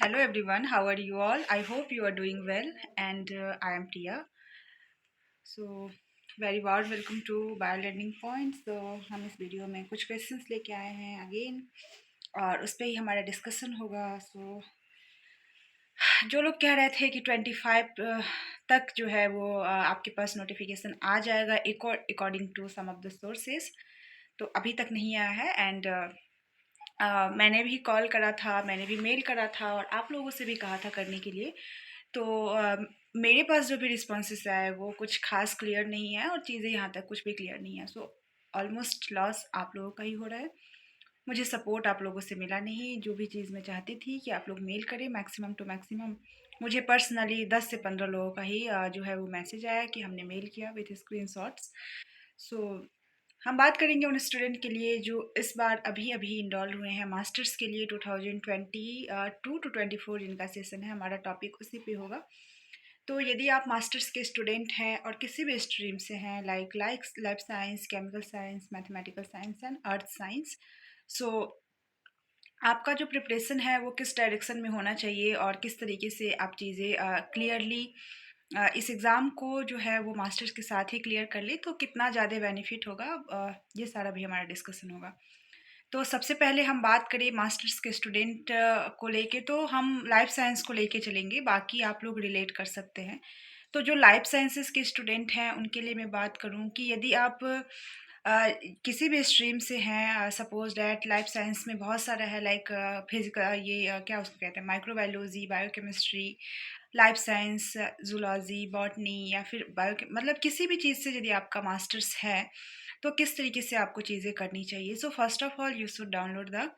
Hello everyone, how are you all? I hope you are doing well and I am Tia. So very warm welcome to Bio Learning Points. तो हम इस video में कुछ questions लेके आए हैं again और उस पर ही हमारा डिस्कशन होगा। जो लोग कह रहे थे कि 25 तक जो है वो आपके पास नोटिफिकेशन आ जाएगा according to some of the sources, तो अभी तक नहीं आया है। एंड मैंने भी कॉल करा था, मैंने भी मेल करा था और आप लोगों से भी कहा था करने के लिए। तो मेरे पास जो भी रिस्पॉन्सेस आए वो कुछ खास क्लियर नहीं है और चीज़ें यहाँ तक कुछ भी क्लियर नहीं है। सो ऑलमोस्ट लॉस आप लोगों का ही हो रहा है। मुझे सपोर्ट आप लोगों से मिला नहीं। जो भी चीज़ मैं चाहती थी कि आप लोग मेल करें मैक्सिमम टू मैक्सिमम, मुझे पर्सनली 10 से 15 लोगों का ही जो है वो मैसेज आया कि हमने मेल किया विथ स्क्रीनशॉट्स। सो हम बात करेंगे उन स्टूडेंट के लिए जो इस बार अभी अभी इनरोल हुए हैं मास्टर्स के लिए 2022 टू 24 जिनका सेशन है। हमारा टॉपिक उसी पे होगा। तो यदि आप मास्टर्स के स्टूडेंट हैं और किसी भी स्ट्रीम से हैं like life science, chemical science, mathematical science and earth science, so आपका जो प्रिपरेशन है वो किस डायरेक्शन में होना चाहिए और किस तरीके से आप चीज़ें क्लियरली इस एग्ज़ाम को जो है वो मास्टर्स के साथ ही क्लियर कर ले तो कितना ज़्यादा बेनिफिट होगा, ये सारा भी हमारा डिस्कशन होगा। तो सबसे पहले हम बात करें मास्टर्स के स्टूडेंट को लेके, तो हम लाइफ साइंस को लेके चलेंगे, बाकी आप लोग रिलेट कर सकते हैं। तो जो लाइफ साइंसेस के स्टूडेंट हैं उनके लिए मैं बात करूं कि यदि आप किसी भी स्ट्रीम से हैं, सपोज डैट लाइफ साइंस में बहुत सारा है लाइक फिजिकल, ये क्या उसको कहते हैं, microbiology, biochemistry, life science, zoology, botany या फिर मतलब किसी भी चीज़ से यदि आपका मास्टर्स है तो किस तरीके से आपको चीज़ें करनी चाहिए। So first of all you should download the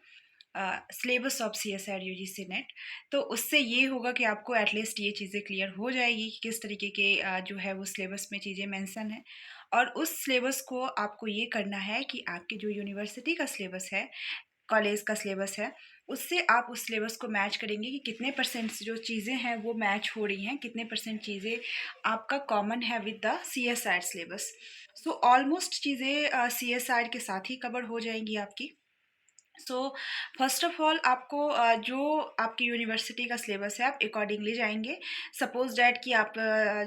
syllabus of CSIR UGC net. तो उससे ये होगा कि आपको एटलीस्ट ये चीज़ें क्लियर हो जाएगी कि किस तरीके के जो है वो सिलेबस में चीज़ें मेंशन है। और उस सिलेबस को आपको ये करना है कि आपकी जो यूनिवर्सिटी का सिलेबस है, कॉलेज का सिलेबस है, उससे आप उस सिलेबस को मैच करेंगे कि कितने परसेंट जो चीज़ें हैं वो मैच हो रही हैं, कितने परसेंट चीज़ें आपका कॉमन है with the CSIR syllabus. So almost चीज़ें CSIR के साथ ही कवर हो जाएंगी आपकी। सो फर्स्ट ऑफ ऑल आपको जो आपकी यूनिवर्सिटी का सिलेबस है आप अकॉर्डिंगली जाएंगे। सपोज डैट कि आप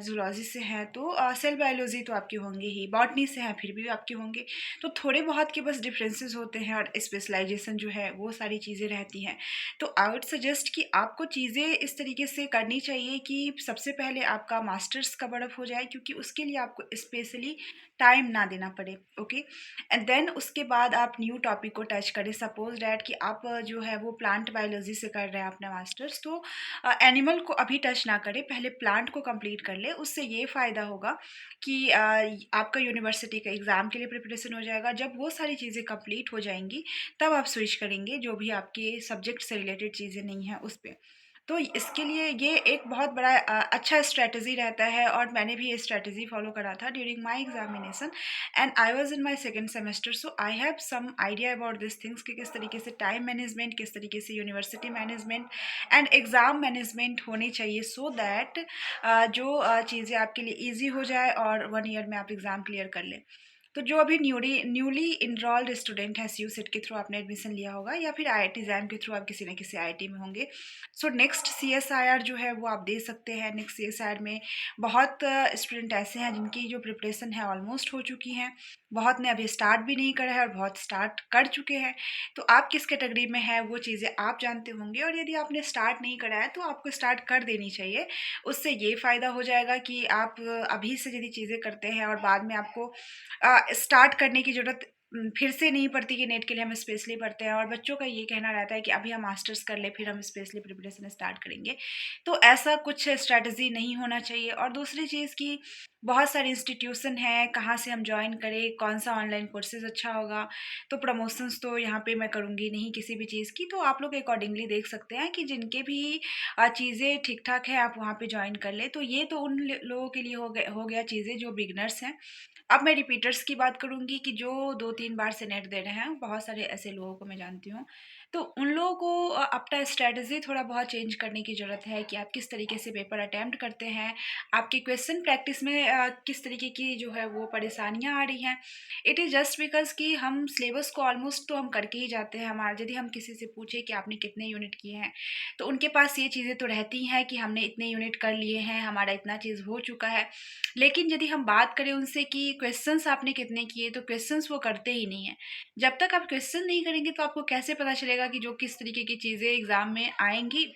जूलॉजी से हैं तो सेल बायोलॉजी तो आपके होंगे ही, बॉटनी से हैं फिर भी आपके होंगे। तो थोड़े बहुत के बस डिफरेंसेस होते हैं और स्पेशलाइजेशन जो है वो सारी चीज़ें रहती हैं। तो आई वुड सजेस्ट कि आपको चीज़ें इस तरीके से करनी चाहिए कि सबसे पहले आपका मास्टर्स कवर अप हो जाए, क्योंकि उसके लिए आपको स्पेशली टाइम ना देना पड़े। ओके, एंड देन उसके बाद आप न्यू टॉपिक को टच करें। सपोज डैट कि आप जो है वो प्लांट बायोलॉजी से कर रहे हैं अपना मास्टर्स, तो एनिमल को अभी टच ना करें, पहले प्लांट को कंप्लीट कर ले। उससे ये फ़ायदा होगा कि आपका यूनिवर्सिटी का एग्ज़ाम के लिए प्रिपरेशन हो जाएगा। जब वो सारी चीज़ें कंप्लीट हो जाएंगी तब आप स्विच करेंगे जो भी आपके सब्जेक्ट से रिलेटेड चीज़ें नहीं हैं उस पर। तो इसके लिए ये एक बहुत बड़ा अच्छा स्ट्रेटजी रहता है और मैंने भी ये स्ट्रेटजी फॉलो करा था during my examination and I was in my second semester. So I have some idea about this things कि किस तरीके से टाइम मैनेजमेंट, किस तरीके से university management and exam management होनी चाहिए, सो दैट जो चीज़ें आपके लिए ईजी हो जाए और 1 ईयर में आप एग्ज़ाम क्लियर कर लें। तो जो अभी न्यूली इनरोल्ड स्टूडेंट है CU सेट के थ्रू आपने एडमिशन लिया होगा या फिर IIT एग्जाम के थ्रू आप किसी न किसी IIT में होंगे, सो नेक्स्ट CSIR जो है वो आप दे सकते हैं। नेक्स्ट CSIR में बहुत स्टूडेंट ऐसे हैं जिनकी जो प्रिपरेशन है ऑलमोस्ट हो चुकी हैं, बहुत ने अभी स्टार्ट भी नहीं करा है और बहुत स्टार्ट कर चुके हैं। तो आप किस कैटेगरी में है वो चीज़ें आप जानते होंगे, और यदि आपने स्टार्ट नहीं करा है तो आपको स्टार्ट कर देनी चाहिए। उससे ये फ़ायदा हो जाएगा कि आप अभी से यदि चीज़ें करते हैं और बाद में आपको स्टार्ट करने की ज़रूरत फिर से नहीं पड़ती कि नेट के लिए हम स्पेशली पढ़ते हैं। और बच्चों का ये कहना रहता है कि अभी हम मास्टर्स कर ले फिर हम स्पेशली प्रिपरेशन स्टार्ट करेंगे, तो ऐसा कुछ स्ट्रैटेजी नहीं होना चाहिए। और दूसरी चीज़ कि बहुत सारे इंस्टीट्यूशन हैं, कहाँ से हम ज्वाइन करें, कौन सा ऑनलाइन कोर्सेज अच्छा होगा। तो प्रमोशंस तो यहाँ पे मैं करूँगी नहीं किसी भी चीज़ की, तो आप लोग अकॉर्डिंगली देख सकते हैं कि जिनके भी चीज़ें ठीक ठाक है आप वहाँ पे ज्वाइन कर ले। तो ये तो उन लोगों के लिए हो गया चीज़ें जो बिगनर्स हैं। अब मैं रिपीटर्स की बात करूँगी कि जो 2-3 बार से नेट दे रहे हैं, बहुत सारे ऐसे लोगों को मैं जानती हूँ। तो उन लोगों को अपना स्ट्रैटेजी थोड़ा बहुत चेंज करने की ज़रूरत है कि आप किस तरीके से पेपर अटैम्प्ट करते हैं, आपकी क्वेश्चन प्रैक्टिस में किस तरीके की जो है वो परेशानियाँ आ रही हैं। इट इज़ जस्ट बिकॉज़ कि हम सिलेबस को ऑलमोस्ट तो हम करके ही जाते हैं। हमारा यदि हम किसी से पूछें कि आपने कितने यूनिट किए हैं, तो उनके पास ये चीज़ें तो रहती हैं कि हमने इतने यूनिट कर लिए हैं, हमारा इतना चीज़ हो चुका है। लेकिन यदि हम बात करें उनसे कि क्वेश्चंस आपने कितने किए, तो क्वेश्चंस वो करते ही नहीं हैं। जब तक आप क्वेश्चन नहीं करेंगे तो आपको कैसे पता चलेगा कि जो किस तरीके की चीज़ें एग्ज़ाम में आएँगी।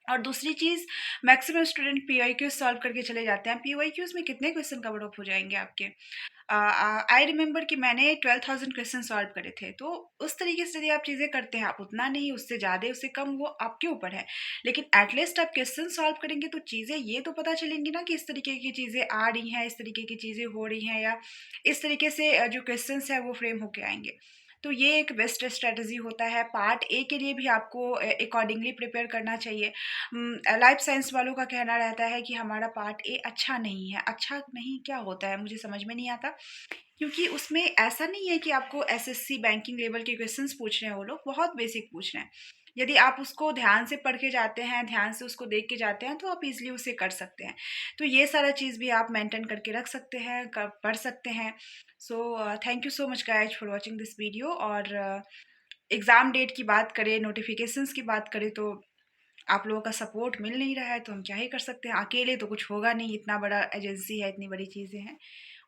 और दूसरी चीज़, मैक्सिमम स्टूडेंट पीवाईक्यूज़ सॉल्व करके चले जाते हैं। पीवाईक्यूज़ में कितने क्वेश्चन कवर अप हो जाएँगे आपके? आई रिमेंबर कि मैंने 12,000 क्वेश्चन सॉल्व करे थे। तो उस तरीके से यदि आप चीज़ें करते हैं, आप उतना नहीं, उससे ज़्यादा, उससे कम, वो आपके ऊपर है। लेकिन एटलीस्ट आप क्वेश्चन सॉल्व करेंगे तो चीज़ें ये तो पता चलेंगी ना कि इस तरीके की चीज़ें आ रही हैं, इस तरीके की चीज़ें हो रही हैं, या इस तरीके से जो क्वेश्चंस हैं वो फ्रेम होके आएँगे। तो ये एक बेस्ट स्ट्रैटेजी होता है। पार्ट ए के लिए भी आपको अकॉर्डिंगली प्रिपेयर करना चाहिए। लाइफ साइंस वालों का कहना रहता है कि हमारा पार्ट ए अच्छा नहीं है। अच्छा नहीं क्या होता है मुझे समझ में नहीं आता, क्योंकि उसमें ऐसा नहीं है कि आपको एसएससी बैंकिंग लेवल के क्वेश्चंस पूछ रहे हैं, वो लोग बहुत बेसिक पूछ रहे हैं। यदि आप उसको ध्यान से पढ़ के जाते हैं, ध्यान से उसको देख के जाते हैं, तो आप इजीली उसे कर सकते हैं। तो ये सारा चीज़ भी आप मेंटेन करके रख सकते हैं, पढ़ सकते हैं। So thank you so much guys for watching this video. और एग्ज़ाम डेट की बात करें, नोटिफिकेशंस की बात करें, तो आप लोगों का सपोर्ट मिल नहीं रहा है, तो हम क्या ही कर सकते हैं। अकेले तो कुछ होगा नहीं, इतना बड़ा एजेंसी है, इतनी बड़ी चीज़ें हैं।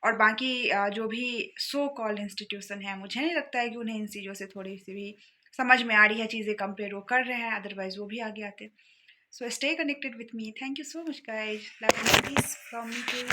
और बाकी जो भी सो कॉल्ड इंस्टीट्यूशन है, मुझे नहीं लगता है कि उन्हें इन चीज़ों से थोड़ी सी भी समझ में आ रही है चीज़ें, कंपेयर वो कर रहे हैं, अदरवाइज वो भी आगे आते। So stay connected with me. Thank you so much guys. Love and peace from me to